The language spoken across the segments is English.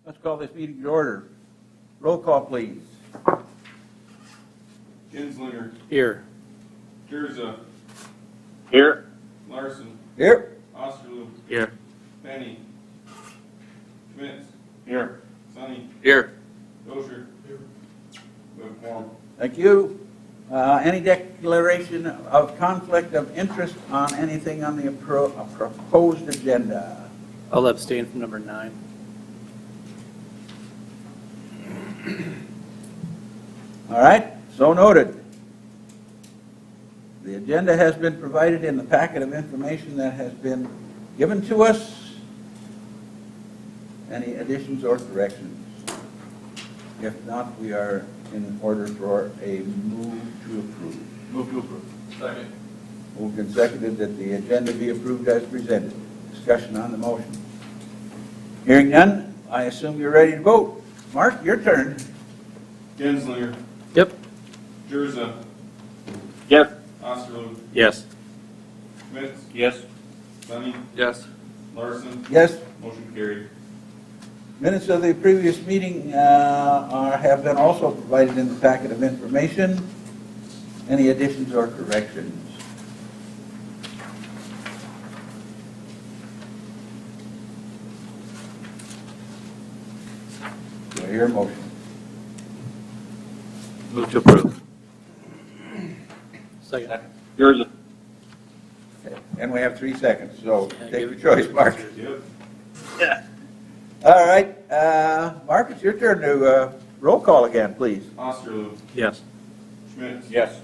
Let's call this meeting to order. Roll call, please. Kinslinger. Here. Jerza. Here. Larson. Here. Osterloo. Here. Penny. Schmitz. Here. Sonny. Here. Dosher. We have a quorum. Thank you. Any declaration of conflict of interest on anything on the proposed agenda? I'll abstain from number 9. All right, so noted. The agenda has been provided in the packet of information that has been given to us. Any additions or corrections? If not, we are in order for a move to approve. Move to approve. Second. Moved and seconded that the agenda be approved as presented. Discussion on the motion. Hearing none, I assume you're ready to vote. Mark, your turn. Kinslinger. Yep. Jerza. Yes. Osterloo. Yes. Schmitz. Yes. Sonny. Yes. Larson. Yes. Motion carried. Minutes of the previous meeting have been also provided in the packet of information. Any additions or corrections? Do I hear a motion? Move to approve. Second. Yours. Okay. And we have 3 seconds, so Yeah, take give your it- choice, Mark. Yep. Yeah. All right, Mark, it's your turn to roll call again, please. Osterloo. Yes. Schmitz. Yes.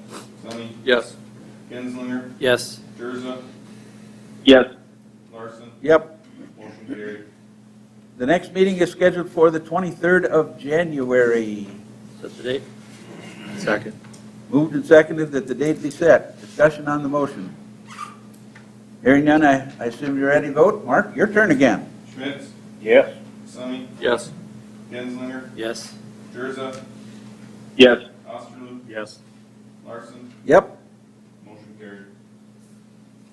Sonny. Yes. Kinslinger. Yes. Jerza. Yes. Larson. Yep. Motion carried. The next meeting is scheduled for the 23rd of January. Set the date. Second. Moved and seconded that the date be set. Discussion on the motion. Hearing none, I assume you're ready to vote. Mark, your turn again. Schmitz. Yes. Sonny. Yes. Kinslinger. Yes. Jerza. Yes. Osterloo. Yes. Larson. Yep. Motion carried.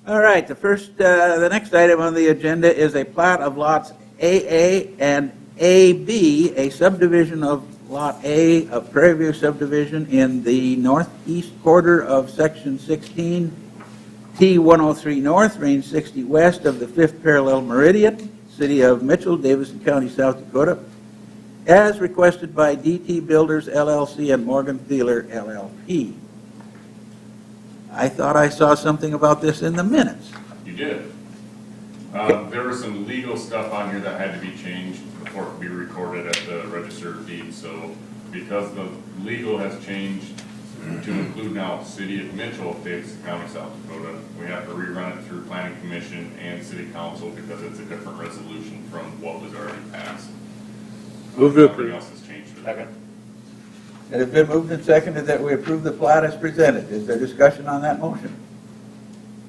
All right, the next item on the agenda is a plat of lots AA and AB, a subdivision of Lot A of Prairie View subdivision in the northeast quarter of Section 16, T103 North, Range 60 West of the 5th parallel meridian, City of Mitchell, Davidson County, South Dakota, as requested by DT Builders LLC and Morgan Thieler LLP. I thought I saw something about this in the minutes. You did. There was some legal stuff on here that had to be changed before it could be recorded at the Register of Deeds. So because the legal has changed to include now City of Mitchell, Davidson County, South Dakota, we have to rerun it through Planning Commission and City Council because it's a different resolution from what was already passed. Move to Nothing approve. else has changed for that. It has been moved and seconded that we approve the plat as presented. Is there discussion on that motion?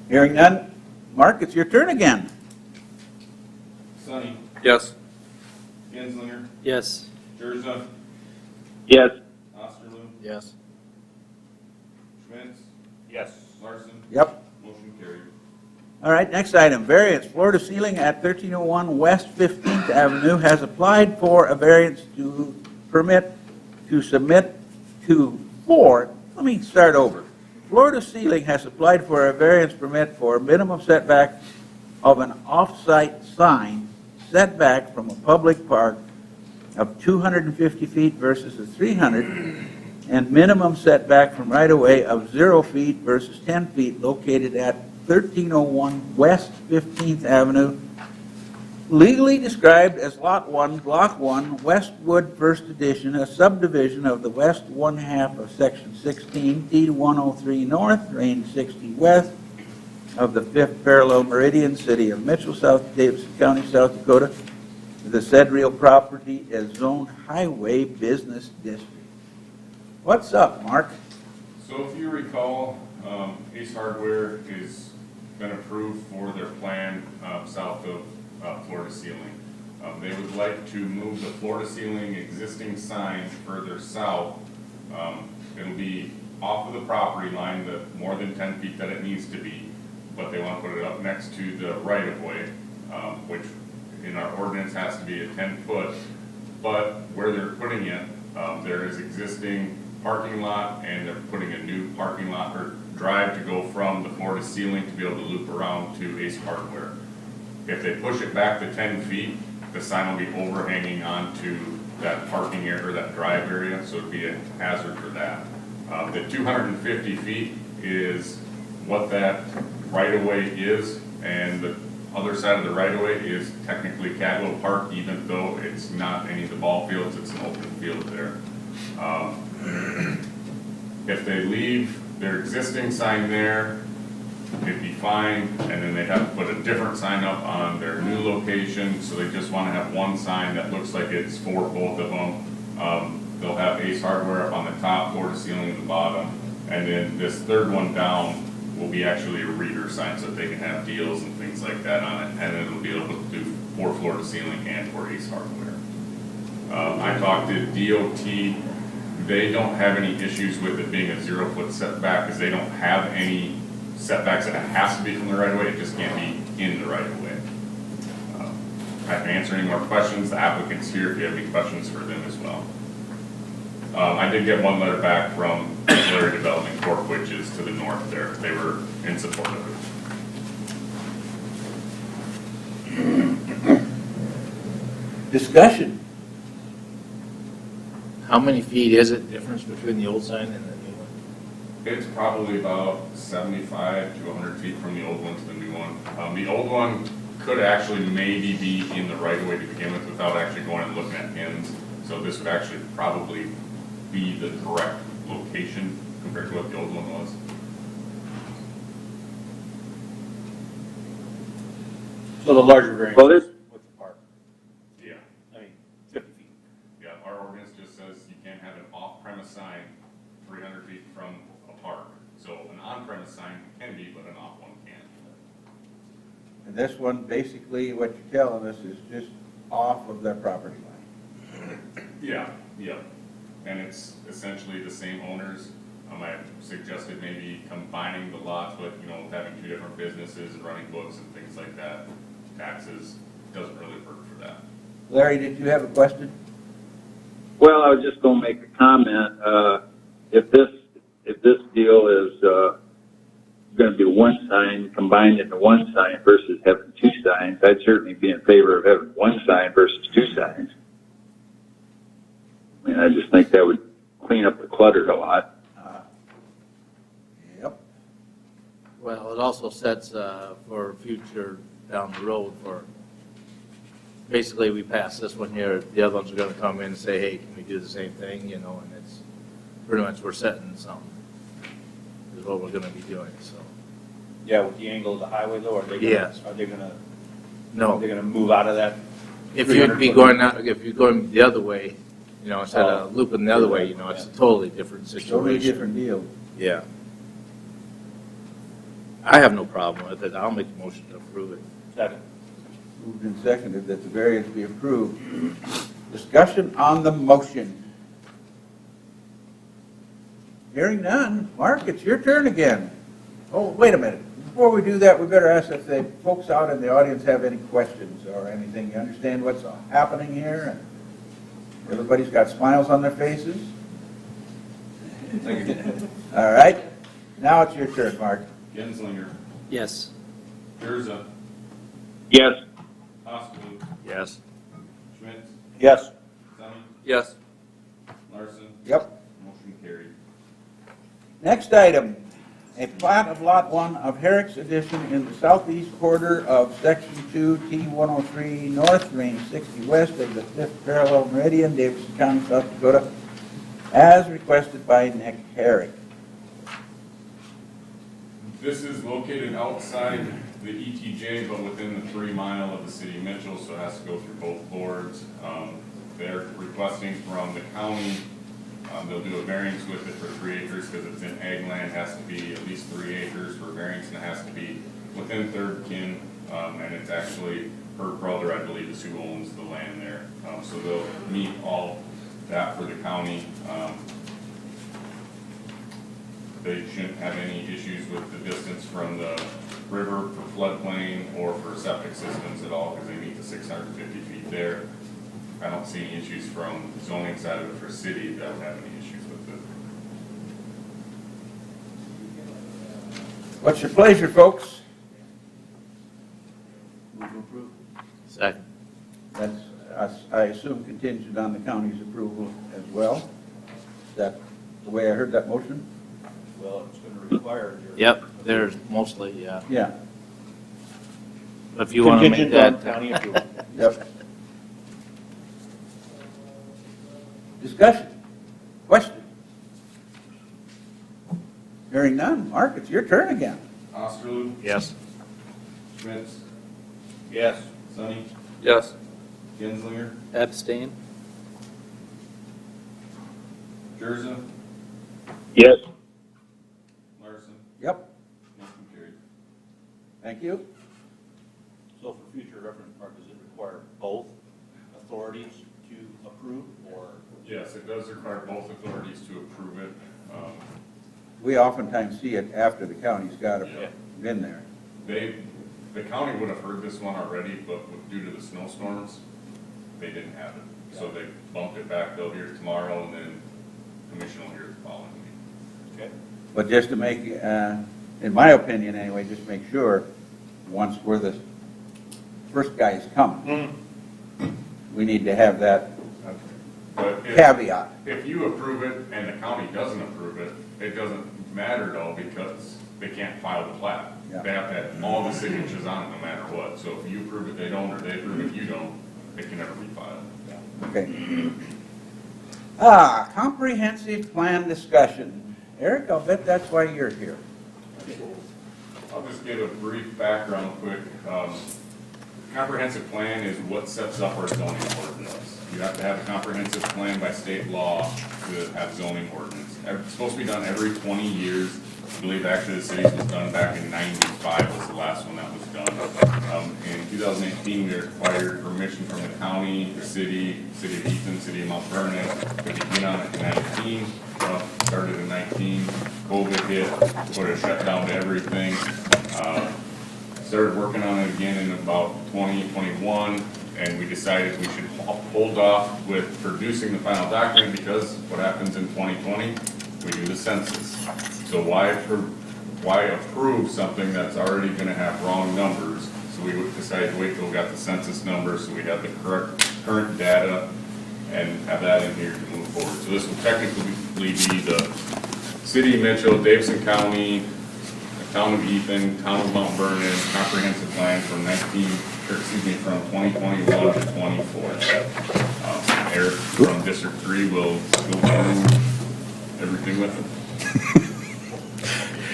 Hearing none. Mark, it's your turn again. Sonny. Yes. Kinslinger. Yes. Jerza. Yes. Osterloo. Yes. Schmitz. Yes. Larson. Yep. Motion carried. All right, next item, variance. Floor to ceiling at 1301 West 15th Avenue has applied for a variance to permit to submit to let me start over. Floor to ceiling has applied for a variance permit for minimum setback of an off-site sign setback from a public park of 250 feet versus a 300, and minimum setback from right-of-way of 0 feet versus 10 feet located at 1301 West 15th Avenue, legally described as Lot 1, Block 1, Westwood First Edition, a subdivision of the west one-half of Section 16, T103 North, Range 60 West of the 5th parallel meridian, City of Mitchell, South Davidson County, South Dakota. The said real property is zoned Highway Business District. What's up, Mark? So if you recall, Ace Hardware has been approved for their plan south of floor to ceiling. They would like to move the floor to ceiling existing sign further south. It'll be off of the property line, the more than 10 feet that it needs to be, but they want to put it up next to the right of way, which in our ordinance has to be a 10-foot but where they're putting it, there is existing parking lot, and they're putting a new parking lot or drive to go from the floor to ceiling to be able to loop around to Ace Hardware. If they push it back to 10 feet, the sign will be overhanging onto that parking area or that drive area, so it'd be a hazard for that. The 250 feet is what that right-of-way is, and the other side of the right-of-way is technically Cadwell Park, even though it's not any of the ball fields, it's an open field there. If they leave their existing sign there, it'd be fine, and then they'd have to put a different sign up on their new location, so they just want to have one sign that looks like it's for both of them. They'll have Ace Hardware up on the top, floor to ceiling at the bottom, and then this third one down will be actually a reader sign, so that they can have deals and things like that on it, and then it'll be able to do for floor to ceiling and for Ace Hardware. I talked to DOT. They don't have any issues with it being a 0-foot setback, because they don't have any setbacks that it has to be from the right of way, it just can't be in the right of way. I can answer any more questions, the applicant's here if you have any questions for them as well. I did get one letter back from Larry Development Corp., which is to the north there, they were in support of it. Discussion. How many feet is it difference between the old sign and the new one? It's probably about 75 to 100 feet from the old one to the new one. The old one could actually maybe be in the right of way to begin with without actually going and looking at pins. So this would actually probably be the correct location compared to what the old one was. So the larger variance Well, is this- with the park, Yeah, I mean, 50 feet. yeah, our ordinance just says you can't have an off-premise sign 300 feet from a park. So an on-premise sign can be, but an off one can't. And this one, basically, what you're telling us is just off of their property line. Yeah, yeah, and it's essentially the same owners. I suggested maybe combining the lots, but, you know, having two different businesses and running books and things like that, taxes, doesn't really work for that. Larry, did you have a question? Well, I was just going to make a comment. If this deal is going to be one sign combined into one sign versus having two signs, I'd certainly be in favor of having one sign versus two signs. I mean, I just think that would clean up the clutter a lot. Yep. Well, it also sets for future down the road for, basically, we pass this one here, the other ones are gonna come in and say, hey, can we do the same thing, you know, and it's pretty much we're setting something, is what we're gonna be doing, so. Yeah, with the angle of the highway though, Yes. are they gonna No, move out of that? if you'd be 300 going out, if you're going the other way, you know, instead Oh. of looping the other way, you know, it's a totally different situation. Totally different deal. Yeah. I have no problem with it, I'll make a motion to approve it. Second. Moved and seconded that the variance be approved. Discussion on the motion. Hearing none. Mark, it's your turn again. Oh, wait a minute. Before we do that, we better ask if the folks out in the audience have any questions or anything. You understand what's happening here? Everybody's got smiles on their faces? All right. Now it's your turn, Mark. Genslinger, Yes. Gurza, Yes. Osterloo, Yes. Schmidt, Yes. Summey, Yes. Larson, Yep. motion carried. Next item, a plat of Lot 1 of Herrick's Addition in the southeast quarter of Section 2, T103 North, Range 60 West of the 5th parallel meridian, Davidson County, South Dakota, as requested by Nick Herrick. This is located outside the ETJ, but within the 3 mile of the city of Mitchell, so it has to go through both boards. They're requesting from the county, they'll do a variance with it for 3 acres, because it's in ag land, has to be at least 3 acres for variance, and it has to be within third kin, and it's actually her brother, I believe, is who owns the land there. So they'll meet all that for the county. They shouldn't have any issues with the distance from the river for floodplain or for septic systems at all, because they meet the 650 feet there. I don't see any issues from the zoning side of it for city that would have any issues with it. What's your pleasure, folks? Move to approve. Second. That's, I assume contingent on the county's approval as well. Is that the way I heard that motion? Well, it's going to require your. Yep, there's mostly, yeah. Yeah, If you want to make Contingent on that, county approval. yep. Discussion, question? Hearing none. Mark, it's your turn again. Osterloo, yes. Schmitz, Yes. Sonny, Yes. Genslinger, Abstain. Jerza, Yes. Larson, Yep, motion carried. thank you. So for future reference, Mark, does it require both authorities to approve, or? Yes, it does require both authorities to approve it. We oftentimes see it after the county's got it Yeah. in there. The county would have heard this one already, but due to the snowstorms, they didn't have it. So they bumped it back, they'll hear it tomorrow, and then commission will hear it the following week. Okay. But just to make, in my opinion anyway, just make sure, once we're the first guys coming, we need to have that But caveat. if you approve it and the county doesn't approve it, it doesn't matter though, because they can't file the plat. Yeah. They have to have all the signatures on it no matter what. So if you approve it, they don't, or they approve it, you don't, they can never refile. Okay. Comprehensive plan discussion. Eric, I'll bet that's why you're here. I'll just give a brief background quick. Comprehensive plan is what sets up our zoning ordinance. You have to have a comprehensive plan by state law to have zoning ordinance. It's supposed to be done every 20 years. I believe actually the city's was done back in 95 was the last one that was done. In 2018, we required permission from the county, the city of Ethan, city of Mount Vernon to begin on it in 19. Started in 19, COVID hit, put a shutdown to everything. Started working on it again in about 2021, and we decided we should hold off with producing the final document because what happens in 2020, we do the census. So why approve something that's already going to have wrong numbers? So we decided to wait till we got the census numbers so we have the current data and have that in here to move forward. So this will technically be the City of Mitchell, Davidson County, the Town of Ethan, Town of Mount Vernon comprehensive plan from 2021 to 24. Eric from District 3 will go through everything with it.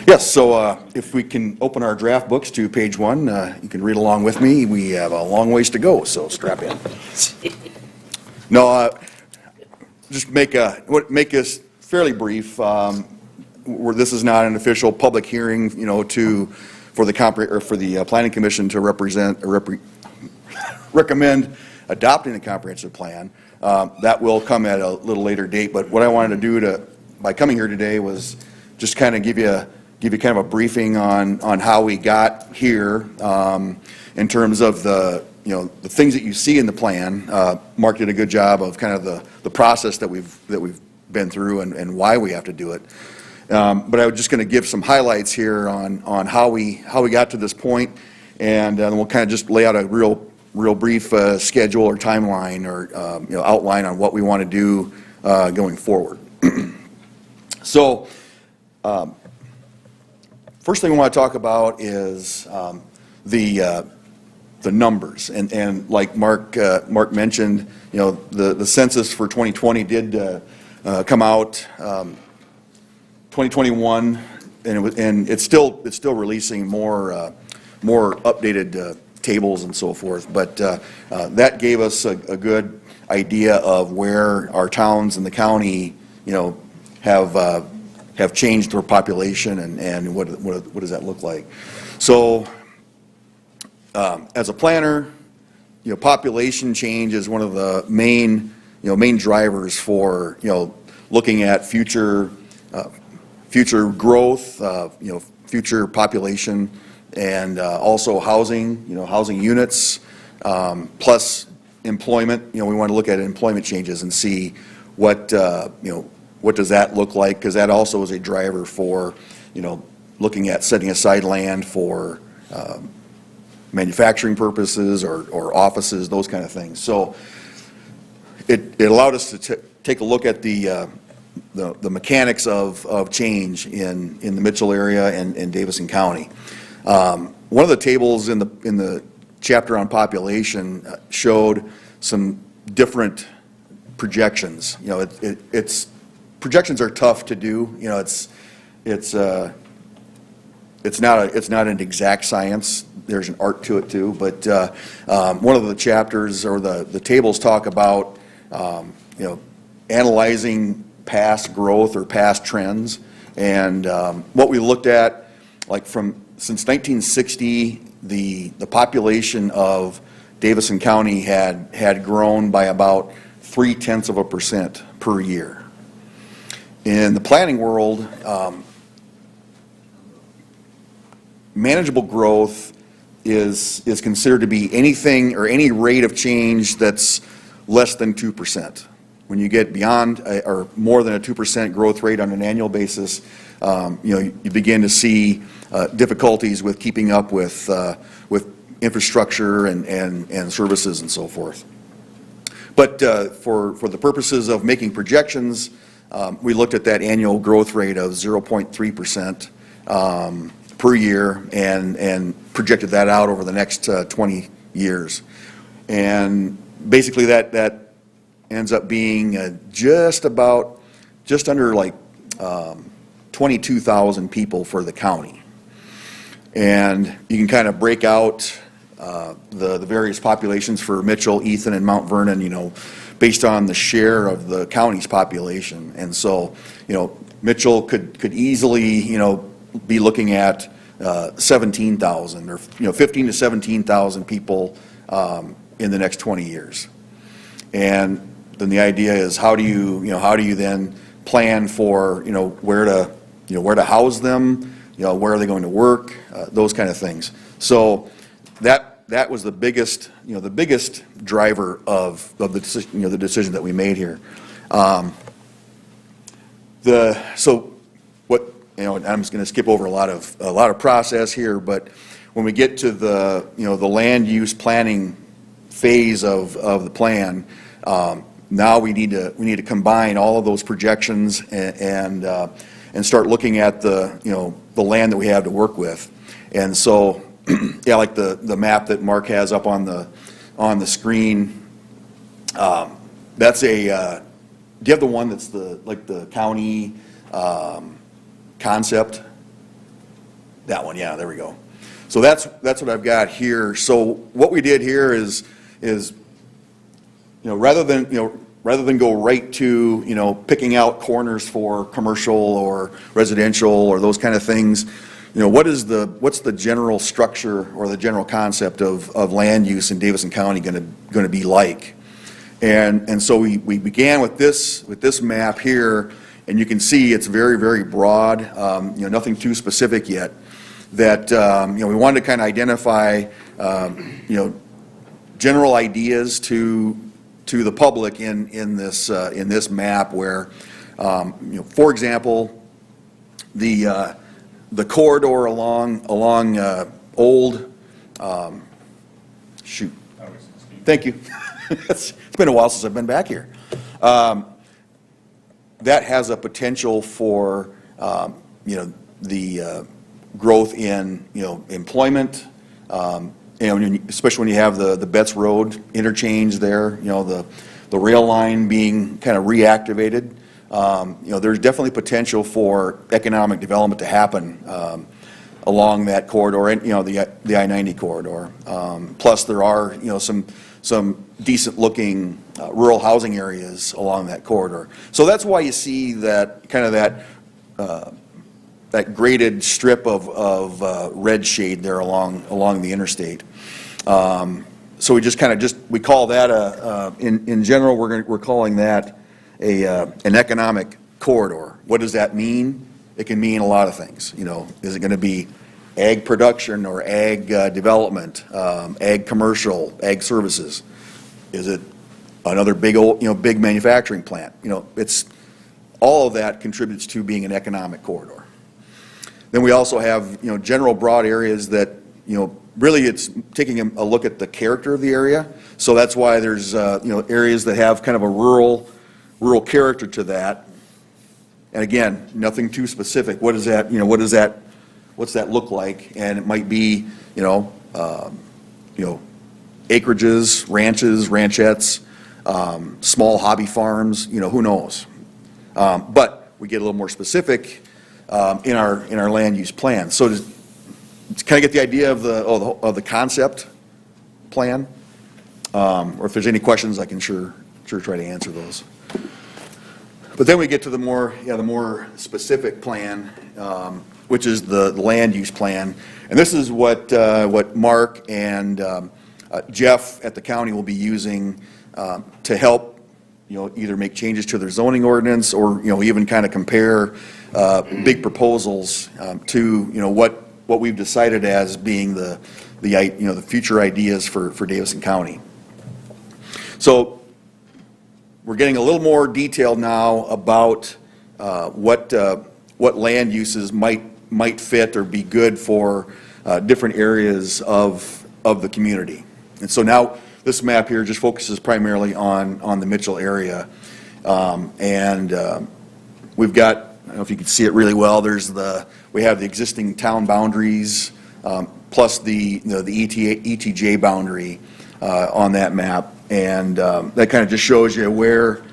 Yes, so if we can open our draft books to page 1, you can read along with me. We have a long ways to go, so strap in. No, just make this fairly brief. This is not an official public hearing, for the Planning Commission to recommend adopting the comprehensive plan. That will come at a little later date. But what I wanted to do by coming here today was just kind of give you kind of a briefing on how we got here in terms of the things that you see in the plan. Mark did a good job of kind of the process that we've been through and why we have to do it. But I was just going to give some highlights here on how we got to this point, and then we'll kind of just lay out a real brief schedule or timeline or outline on what we want to do going forward. So. First thing we want to talk about is the numbers, and like Mark mentioned, the census for 2020 did come out 2021, and it's still releasing more updated tables and so forth. But that gave us a good idea of where our towns and the county have changed their population and what does that look like. So as a planner, population change is one of the main drivers for looking at future growth, future population, and also housing units, plus employment, we want to look at employment changes and see what, what does that look like? Because that also is a driver for, looking at setting aside land for manufacturing purposes or offices, those kind of things. So it allowed us to take a look at the mechanics of change in the Mitchell area and Davison County. One of the tables in the chapter on population showed some different projections. Projections are tough to do. It's not an exact science. There's an art to it too. But one of the chapters or the tables talk about analyzing past growth or past trends. And what we looked at, like since 1960, the population of Davison County had grown by about 0.3% per year. In the planning world, manageable growth is considered to be anything or any rate of change that's less than 2%. When you get beyond or more than a 2% growth rate on an annual basis, you begin to see difficulties with keeping up with infrastructure and services and so forth. But for the purposes of making projections, we looked at that annual growth rate of 0.3% per year and projected that out over the next 20 years. And basically that ends up being just under like 22,000 people for the county. And you can kind of break out the various populations for Mitchell, Ethan, and Mount Vernon, based on the share of the county's population. And so, Mitchell could easily, be looking at 17,000 or 15 to 17,000 people in the next 20 years. And then the idea is how do you then plan for where to house them, where are they going to work, those kind of things. So that was the biggest driver of the decision, the decision that we made here. I'm just going to skip over a lot of process here, but when we get to the land use planning phase of the plan, now we need to combine all of those projections and start looking at the land that we have to work with. And so, yeah, like the map that Mark has up on the screen, that's a. Do you have the one that's the county concept? That one, yeah, there we go. So that's what I've got here. So what we did here is rather than go right to picking out corners for commercial or residential or those kind of things, what's the general structure or the general concept of land use in Davison County going to be like? And so we began with this map here, and you can see it's very, very broad, nothing too specific yet. That we wanted to kind of identify general ideas to the public in this map where for example the corridor along old shoot. Thank you. It's been a while since I've been back here. That has a potential for the growth in employment, especially when you have the Betts Road interchange there, the rail line being kind of reactivated. There's definitely potential for economic development to happen along that corridor and the I-90 corridor. Plus, there are some decent looking rural housing areas along that corridor. So that's why you see that kind of that graded strip of red shade there along the interstate. So we call that in general we're calling that an economic corridor. What does that mean? It can mean a lot of things. Is it going to be ag production or ag development, ag commercial, ag services? Is it another big old, big manufacturing plant? All of that contributes to being an economic corridor. Then we also have, general broad areas that, really it's taking a look at the character of the area. So that's why there's, areas that have kind of a rural character to that. And again, nothing too specific. What is that, what's that look like? And it might be, acreages, ranches, ranchettes, small hobby farms, who knows? But we get a little more specific in our land use plan. So to kind of get the idea of the concept plan, or if there's any questions, I can sure try to answer those. But then we get to the more specific plan, which is the land use plan, and this is what Mark and Jeff at the county will be using to help, either make changes to their zoning ordinance or, even kind of compare big proposals to, what we've decided as being the future ideas for Davison County. So we're getting a little more detailed now about what land uses might fit or be good for different areas of the community. And so now this map here just focuses primarily on the Mitchell area. We've got, I don't know if you can see it really well, we have the existing town boundaries, plus the ETJ boundary on that map. And that kind of just shows you where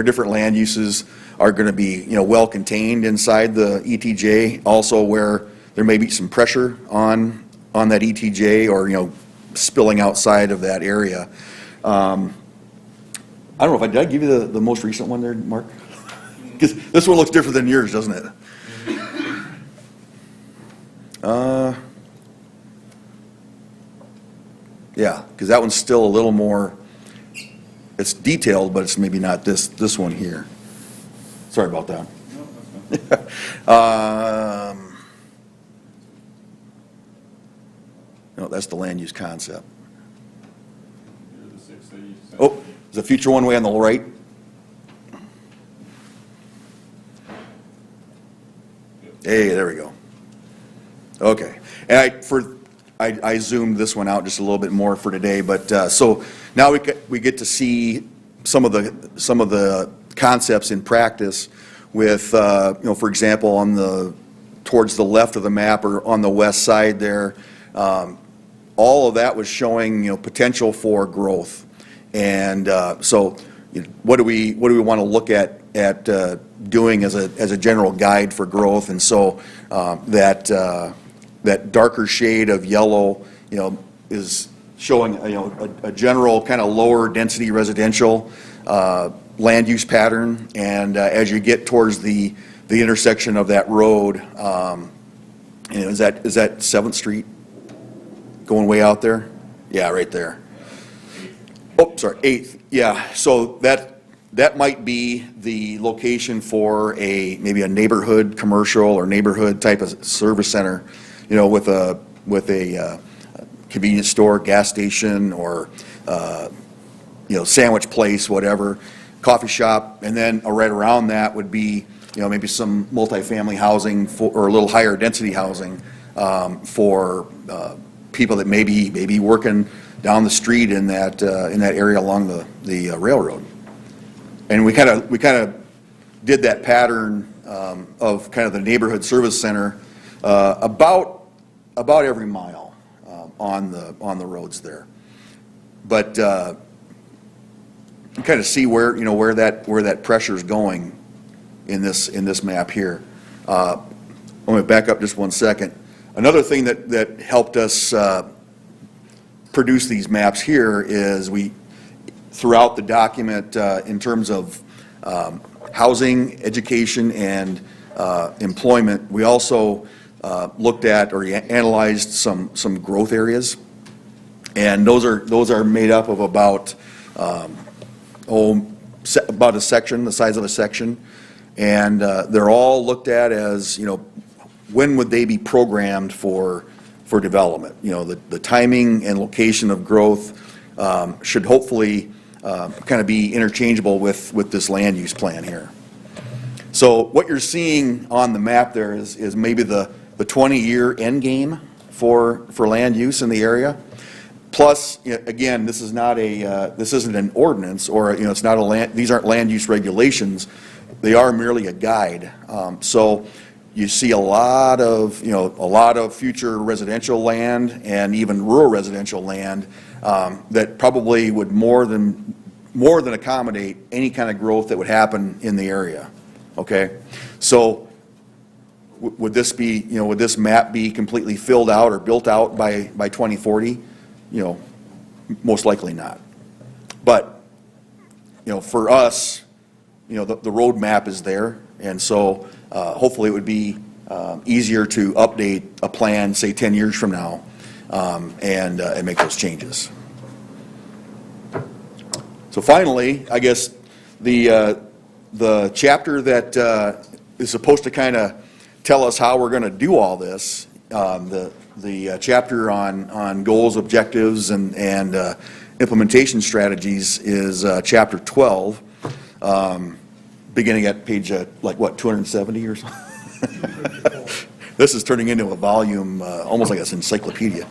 different land uses are going to be, well contained inside the ETJ. Also where there may be some pressure on that ETJ or, spilling outside of that area. I don't know if did I give you the most recent one there, Mark? Because this one looks different than yours, doesn't it? Yeah, because that one's still a little more, it's detailed, but it's maybe not this one here. Sorry about that. No, that's the land use concept. Here are the 6 that you sent. Oh, is the future one way on the right? Hey, there we go. Okay, and I zoomed this one out just a little bit more for today, but so now we get to see some of the concepts in practice with for example towards the left of the map or on the west side there, all of that was showing potential for growth, and so what do we want to look at doing as a general guide for growth? And so that darker shade of yellow, is showing a general kind of lower density residential land use pattern. And as you get towards the intersection of that road, is that 7th Street going way out there? Yeah, right there. Oh, sorry, 8th. Yeah, so that might be the location for maybe a neighborhood commercial or neighborhood type of service center, with a convenience store, gas station, or sandwich place, whatever, coffee shop, and then right around that would be maybe some multifamily housing or a little higher density housing for people that may be working down the street in that area along the railroad. And we kind of did that pattern of kind of the neighborhood service center about every mile on the roads there. But you kind of see where that pressure is going in this map here. I'm going to back up just one second. Another thing that helped us produce these maps here is throughout the document, in terms of housing, education, and employment, we also looked at or analyzed some growth areas, and those are made up of about a section, the size of a section, and they're all looked at as when would they be programmed for development? The timing and location of growth should hopefully kind of be interchangeable with this land use plan here. So what you're seeing on the map there is maybe the 20-year end game for land use in the area. Plus, again, this is not this isn't an ordinance, or it's not these aren't land use regulations. They are merely a guide. So you see a lot of future residential land and even rural residential land that probably would more than accommodate any kind of growth that would happen in the area. Okay, so would this map be completely filled out or built out by 2040? Most likely not. But for us, the road map is there, and so hopefully it would be easier to update a plan, say 10 years from now, and make those changes. So finally, I guess the chapter that is supposed to kind of tell us how we're going to do all this, the chapter on goals, objectives, and implementation strategies is chapter 12, beginning at page 270 or something. This is turning into a volume, almost like an encyclopedia.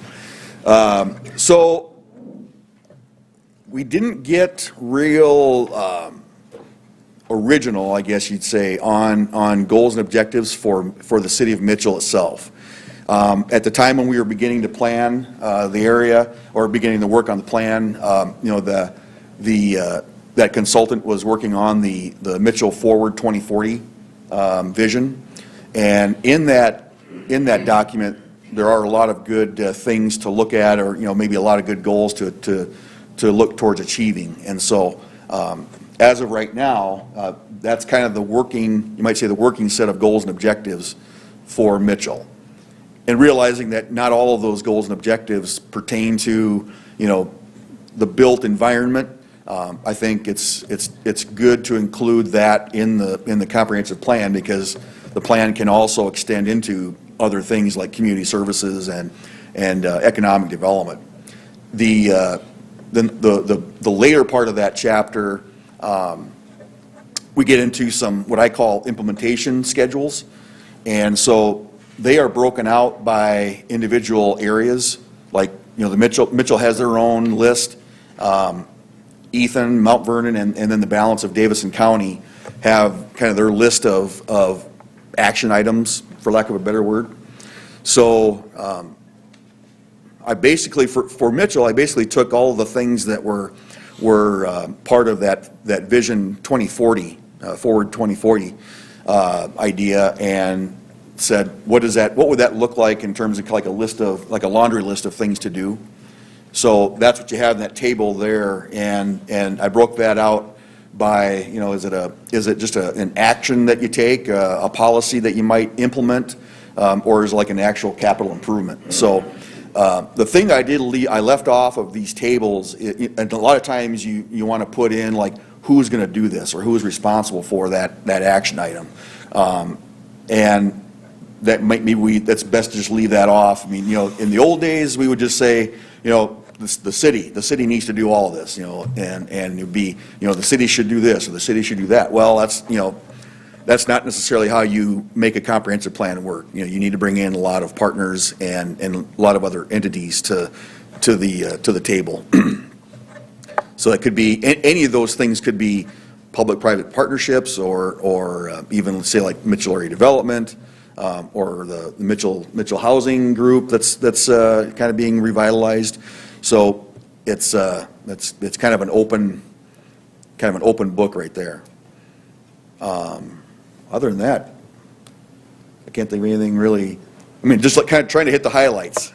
So we didn't get real original, I guess you'd say, on goals and objectives for the city of Mitchell itself. At the time when we were beginning to plan the area, or beginning to work on the plan, that consultant was working on the Mitchell Forward 2040 vision, and in that document there are a lot of good things to look at, or maybe a lot of good goals to look towards achieving. And so as of right now, that's kind of you might say the working set of goals and objectives for Mitchell. And realizing that not all of those goals and objectives pertain to, the built environment, I think it's good to include that in the comprehensive plan, because the plan can also extend into other things like community services and economic development. The later part of that chapter, we get into some what I call implementation schedules, and so they are broken out by individual areas. Like the Mitchell has their own list. Ethan, Mount Vernon, and then the balance of Davison County have kind of their list of action items, for lack of a better word. So I basically, for Mitchell, I basically took all of the things that were part of that Vision 2040, Forward 2040 idea, and said, what would that look like in terms of like a laundry list of things to do? So that's what you have in that table there, and I broke that out by, is it just an action that you take, a policy that you might implement, or is it like an actual capital improvement? So the thing I left off of these tables, and a lot of times you want to put in like who's going to do this or who is responsible for that action item, and that that's best to just leave that off. I mean, in the old days we would just say, the city needs to do all of this, and it'd be, the city should do this or the city should do that. Well, that's not necessarily how you make a comprehensive plan work. You need to bring in a lot of partners and a lot of other entities to the table. So it could be any of those things. Could be public-private partnerships, or even say like Mitchell Area Development, or the Mitchell Housing Group that's kind of being revitalized. So it's kind of an open book right there. Other than that, I can't think of anything really. I mean, just like kind of trying to hit the highlights.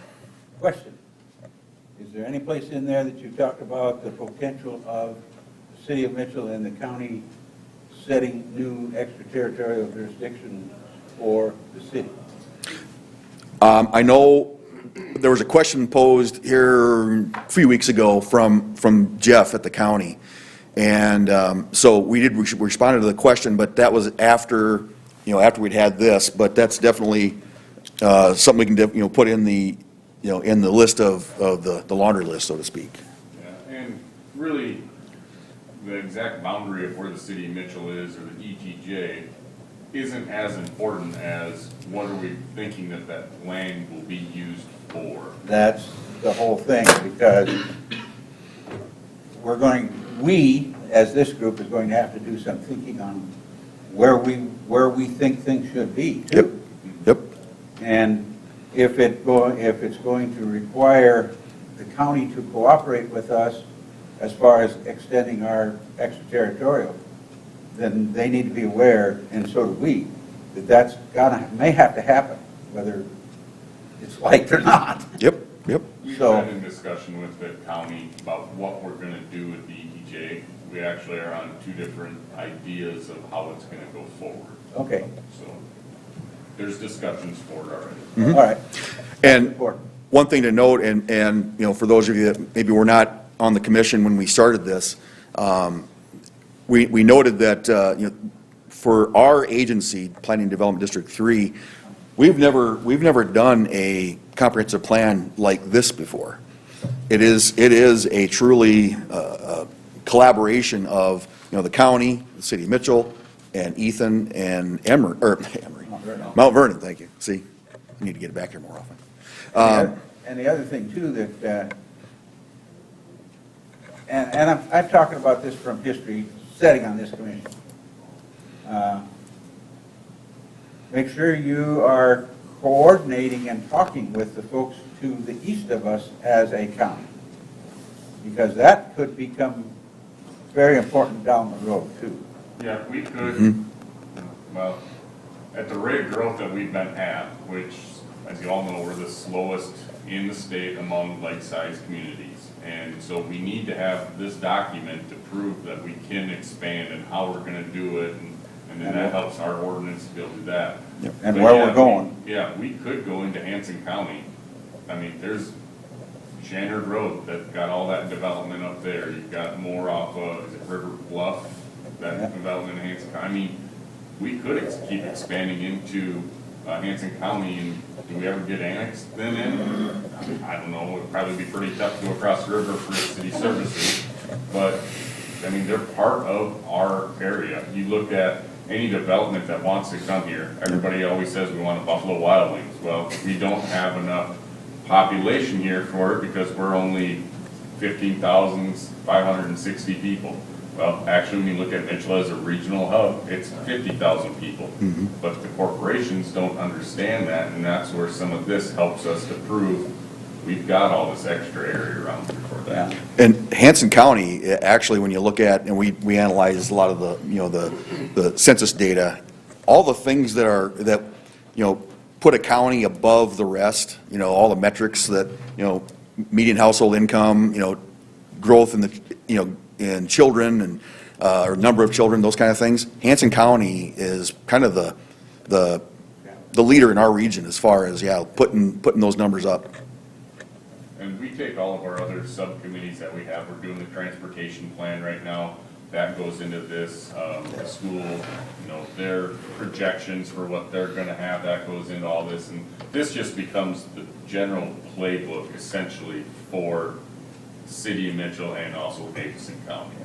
Question: is there any place in there that you talked about the potential of the city of Mitchell and the county setting new extraterritorial jurisdiction for the city? I know there was a question posed here a few weeks ago from Jeff at the county, and so we responded to the question, but that was after we'd had this. But that's definitely something we can put in the list of the laundry list, so to speak. Yeah, really, the exact boundary of where the city of Mitchell is or the ETJ isn't as important as what are we thinking that that land will be used for. That's the whole thing, because we, as this group, is going to have to do some thinking on where we think things should be, too. Yep. And if it's going to require the county to cooperate with us as far as extending our extraterritorial, then they need to be aware, and so do we, that may have to happen, whether it's liked or not. Yep, yep. We've So- been in discussion with the county about what we're gonna do with the ETJ. We actually are on two different ideas of how it's gonna go forward. Okay, So there's discussions for it already. all right. And Important. one thing to note, and, you know, for those of you that maybe were not on the commission when we started this, we noted that, you know, for our agency, Planning and Development District 3, we've never done a comprehensive plan like this before. It is a truly collaboration of, you know, the county, the city of Mitchell, and Ethan and Mount Vernon, thank you. See, I need to get back here more often. And the other thing too, that, and I'm talking about this from history, setting on this commission. Make sure you are coordinating and talking with the folks to the east of us as a county, because that could become very important down the road too. Yeah, we could, well, at the rate of growth that we've been at, which, as you all know, we're the slowest in the state among like-sized communities. And so we need to have this document to prove that we can expand and how we're gonna do it, and then that helps our ordinance to be able to do that. And But where yeah, we're going. Yeah, we could go into Hanson County. I mean, there's Shanard Road that got all that development up there. You've got more off of, is it River Bluff, that Yeah. development in Hanson County. I mean, we could keep expanding into Hanson County, and do we ever get annexed then in? I don't know, it'd probably be pretty tough to go across the river for city services, but, I mean, they're part of our area. You look at any development that wants to come here, everybody always says we want a Buffalo Wild Wings. Well, we don't have enough population here for it because we're only 15,560 people. Well, actually, when you look at Mitchell as a regional hub, it's 50,000 people. But the corporations don't understand that, and that's where some of this helps us to prove we've got all this extra area around here for that. Yeah. And Hanson County, actually, when you look at, and we analyze a lot of the, you know, the census data, all the things that, you know, put a county above the rest, you know, all the metrics that, you know, median household income, you know, growth in the, you know, in children and, or number of children, those kind of things. Hanson County is kind of the leader in our region as far as, yeah, putting those numbers up. And we take all of our other subcommittees that we have, we're doing the transportation plan right now, that goes into this, the school, you know, their projections for what they're gonna have, that goes into all this, and this just becomes the general playbook essentially for City of Mitchell and also Davidson County.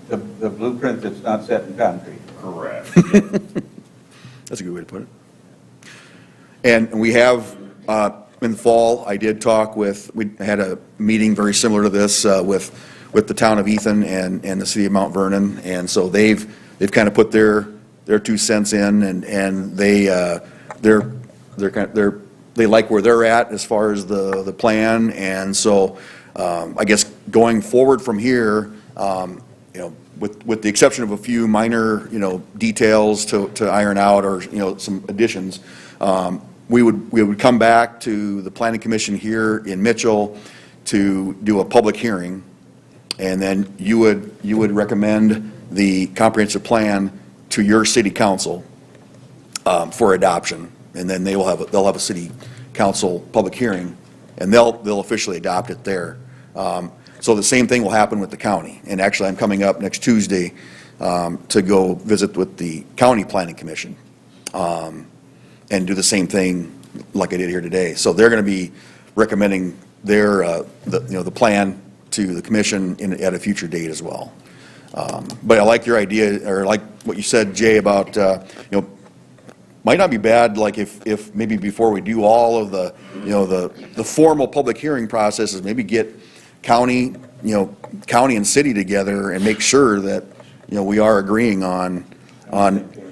The blueprint that's not set in concrete. Correct. That's a good way to put it. And we have, in the fall, I did talk with, we had a meeting very similar to this with the town of Ethan and the city of Mount Vernon. And so they've kind of put their 2 cents in, and they like where they're at as far as the plan. And so I guess going forward from here, you know, with the exception of a few minor, you know, details to iron out, or, you know, some additions, we would come back to the planning commission here in Mitchell to do a public hearing, and then you would recommend the comprehensive plan to your city council for adoption, and then they'll have a city council public hearing, and they'll officially adopt it there. So the same thing will happen with the county. And actually, I'm coming up next Tuesday to go visit with the county planning commission and do the same thing like I did here today. So they're going to be recommending their the plan to the commission at a future date as well. But I like your idea, or like what you said, Jay, about, might not be bad, like if maybe before we do all of the, the formal public hearing processes, maybe get county and city together and make sure that, we are agreeing on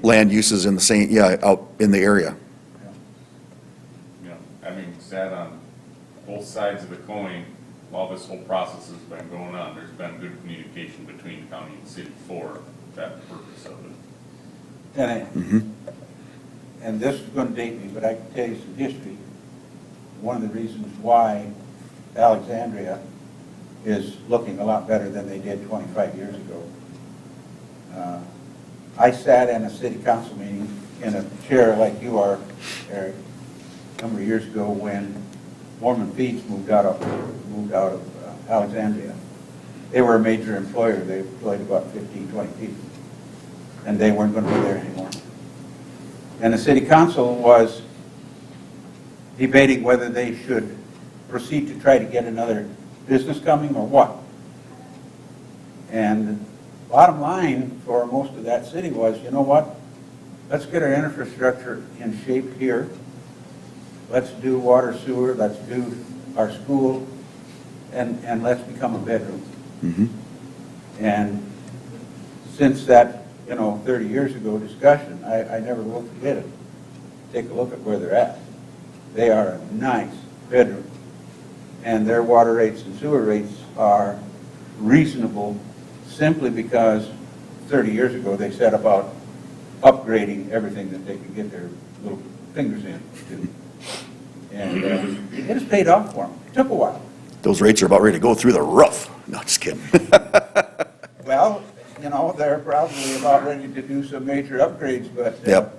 land uses in the same, out in the area. Sat on both sides of the coin while this whole process has been going on. There's been good communication between county and city for that purpose of it. And this is going to date me, but I can tell you some history. One of the reasons why Alexandria is looking a lot better than they did 25 years ago. I sat in a city council meeting in a chair like you are, Eric, a number of years ago when Mormon Feeds moved out of Alexandria. They were a major employer. They employed about 15, 20 people. And they weren't going to be there anymore. And the city council was debating whether they should proceed to try to get another business coming or what. And the bottom line for most of that city was, you know what? Let's get our infrastructure in shape here. Let's do water, sewer, let's do our school, and let's become a bedroom. And since that, 30 years ago discussion, I never will forget it. Take a look at where they're at. They are a nice bedroom. And their water rates and sewer rates are reasonable simply because 30 years ago they set about upgrading everything that they could get their little fingers into. And it has paid off for them. It took a while. Those rates are about ready to go through the roof. No, just kidding. Well, they're probably about ready to do some major upgrades, but, Yep.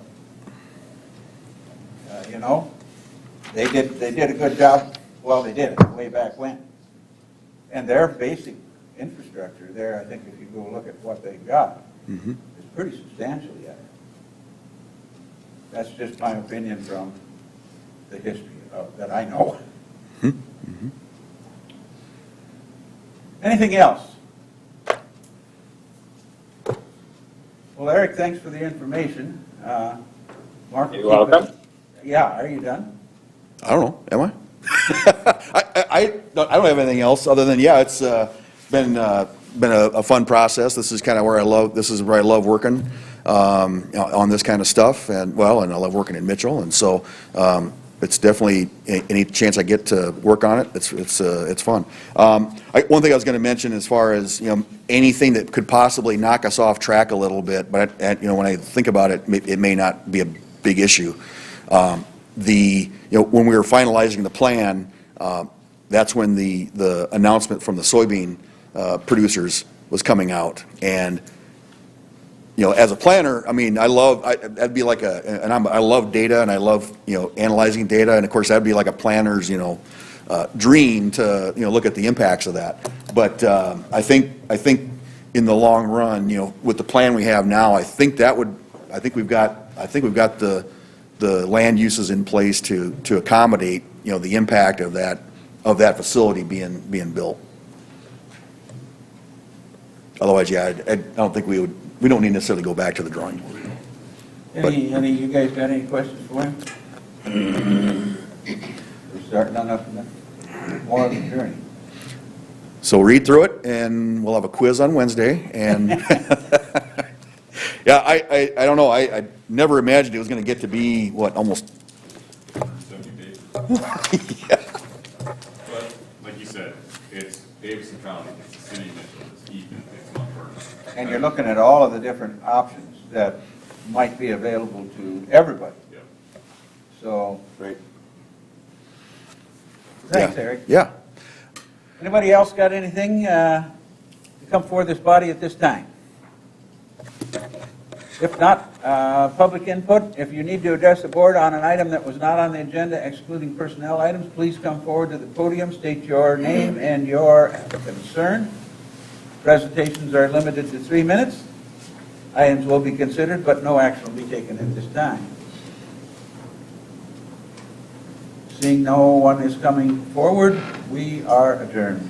they did a good job. Well, they did it way back when. And their basic infrastructure there, I think if you go look at what they got, is pretty substantial yet. That's just my opinion from the history that I know. Anything else? Well, Eric, thanks for the information. Mark? You're welcome. Yeah, are you done? I don't know, am I? I don't have anything else other than, it's been a fun process. This is kind of where I love working on this kind of stuff, and I love working in Mitchell, and so it's definitely, any chance I get to work on it, it's fun. One thing I was going to mention as far as, anything that could possibly knock us off track a little bit, but when I think about it, it may not be a big issue. When we were finalizing the plan, that's when the announcement from the soybean producers was coming out. And, as a planner, that'd be like I love data, and I love, analyzing data. And of course, that'd be like a planner's, dream to, look at the impacts of that. But I think in the long run, with the plan we have now, I think we've got the land uses in place to accommodate, the impact of that facility being built. Otherwise, I don't think we don't need necessarily go back to the drawing board. Any of you guys got any questions for him? We're starting on up more of the journey. So read through it, and we'll have a quiz on Wednesday, and I don't know, I never imagined it was going to get to be, almost 70 days. Yeah. But, like you said, it's Davidson County, it's the city of Mitchell, it's Ethan, it's Mount Vernon. And you're looking at all of the different options that might be available to everybody. Yep. So, Great. thanks, Eric. Yeah. Anybody else got anything to come before this body at this time? If not, public input. If you need to address the board on an item that was not on the agenda, excluding personnel items, please come forward to the podium, state your name and your concern. Presentations are limited to 3 minutes. Items will be considered, but no action will be taken at this time. Seeing no one is coming forward, we are adjourned.